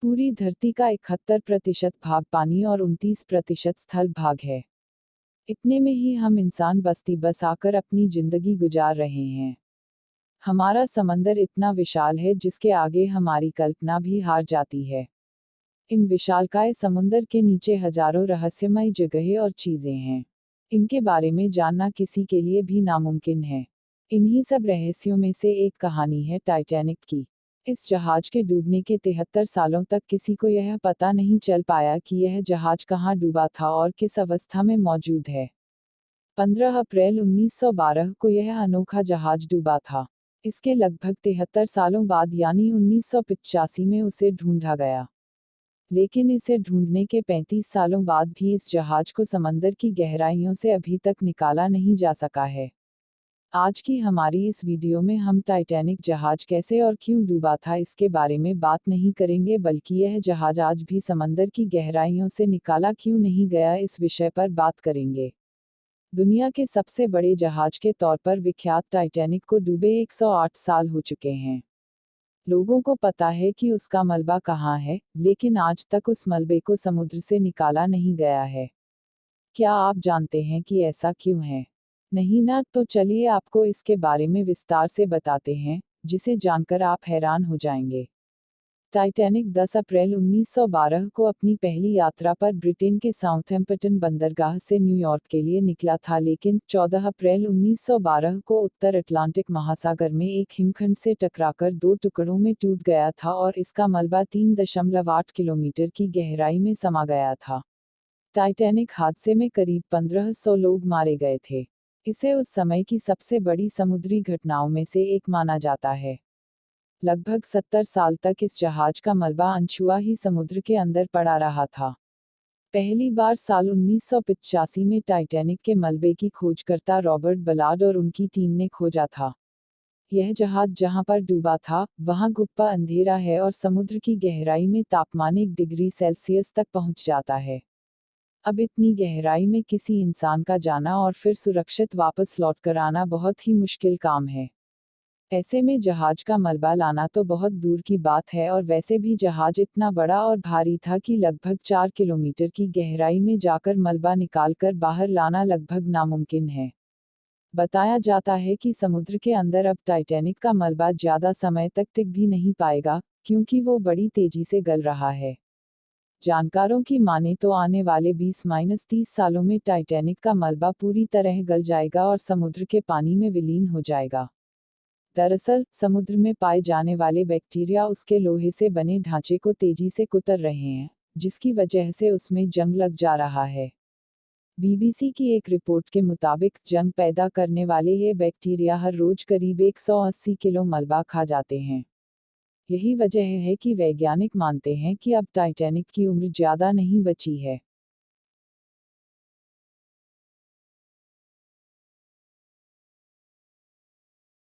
पूरी धरती का 71% भाग पानी और 29% स्थल भाग है। इतने में ही हम इंसान बस्ती बस आकर अपनी जिंदगी गुजार रहे हैं। हमारा समंदर इतना विशाल है जिसके आगे हमारी कल्पना भी हार जाती है। इन विशालकाय समुंदर के नीचे हजारों रहस्यमय जगहें और चीजें हैं। इनके बारे में जानना किसी के लिए भी नामुमकिन है। इन्हीं सब रहस्यों में से एक कहानी है टाइटैनिक की। इस जहाज के डूबने के 73 सालों तक किसी को यह पता नहीं चल पाया कि यह जहाज कहाँ डूबा था और किस अवस्था में मौजूद है। 15 अप्रैल 1912 को यह अनोखा जहाज डूबा था। इसके लगभग 73 सालों बाद यानी 1985 में उसे ढूंढा गया। लेकिन इसे ढूंढने के 35 सालों बाद भी इस जहाज को समंदर की गहराइयों से अभी तक निकाला नहीं जा सका है। आज की हमारी इस वीडियो में हम टाइटैनिक जहाज कैसे और क्यों डूबा था इसके बारे में बात नहीं करेंगे, बल्कि यह जहाज आज भी समंदर की गहराइयों से निकाला क्यों नहीं गया इस विषय पर बात करेंगे। दुनिया के सबसे बड़े जहाज के तौर पर विख्यात टाइटैनिक को डूबे 108 साल हो चुके हैं। लोगों को पता है कि उसका मलबा कहाँ है, लेकिन आज तक उस मलबे को समुद्र से निकाला नहीं गया है। क्या आप जानते हैं कि ऐसा क्यों है? नहीं ना, तो चलिए आपको इसके बारे में विस्तार से बताते हैं, जिसे जानकर आप हैरान हो जाएंगे। टाइटैनिक 10 अप्रैल 1912 को अपनी पहली यात्रा पर ब्रिटेन के साउथहैम्पटन बंदरगाह से न्यूयॉर्क के लिए निकला था, लेकिन 14 अप्रैल 1912 को उत्तर अटलांटिक महासागर में एक हिमखंड से टकराकर 2 टुकड़ों में टूट गया था और इसका मलबा 3.8 किलोमीटर की गहराई में समा गया था। टाइटैनिक हादसे में करीब 1500 लोग मारे गए थे। इसे उस समय की सबसे बड़ी समुद्री घटनाओं में से एक माना जाता है। लगभग 70 साल तक इस जहाज का मलबा अनछुआ ही समुद्र के अंदर पड़ा रहा था। पहली बार साल 1985 में टाइटैनिक के मलबे की खोजकर्ता रॉबर्ट बलार्ड और उनकी टीम ने खोजा था। यह जहाज जहां पर डूबा था, वहां गुप्पा अंधेरा है और समुद्र की गहराई में तापमान 1 डिग्री सेल्सियस तक पहुंच जाता है। अब इतनी गहराई में किसी इंसान का जाना और फिर सुरक्षित वापस लौटकर आना बहुत ही मुश्किल काम है। ऐसे में जहाज का मलबा लाना तो बहुत दूर की बात है, और वैसे भी जहाज इतना बड़ा और भारी था कि लगभग 4 किलोमीटर की गहराई में जाकर मलबा निकालकर बाहर लाना लगभग नामुमकिन है। बताया जाता है कि समुद्र के अंदर अब टाइटैनिक का मलबा ज्यादा समय तक टिक भी नहीं पाएगा, क्योंकि वो बड़ी तेजी से गल रहा है। जानकारों की माने तो आने वाले 20-30 सालों में टाइटैनिक का मलबा पूरी तरह गल जाएगा और समुद्र के पानी में विलीन हो जाएगा। दरअसल, समुद्र में पाए जाने वाले बैक्टीरिया उसके लोहे से बने ढांचे को तेजी से कुतर रहे हैं, जिसकी वजह से उसमें जंग लग जा रहा है। बीबीसी की एक रिपोर्ट के मुताबिक जंग पैदा करने वाले ये बैक्टीरिया हर रोज करीब 180 किलो मलबा खा जाते हैं। यही वजह है कि वैज्ञानिक मानते हैं कि अब टाइटैनिक की उम्र ज्यादा नहीं बची है।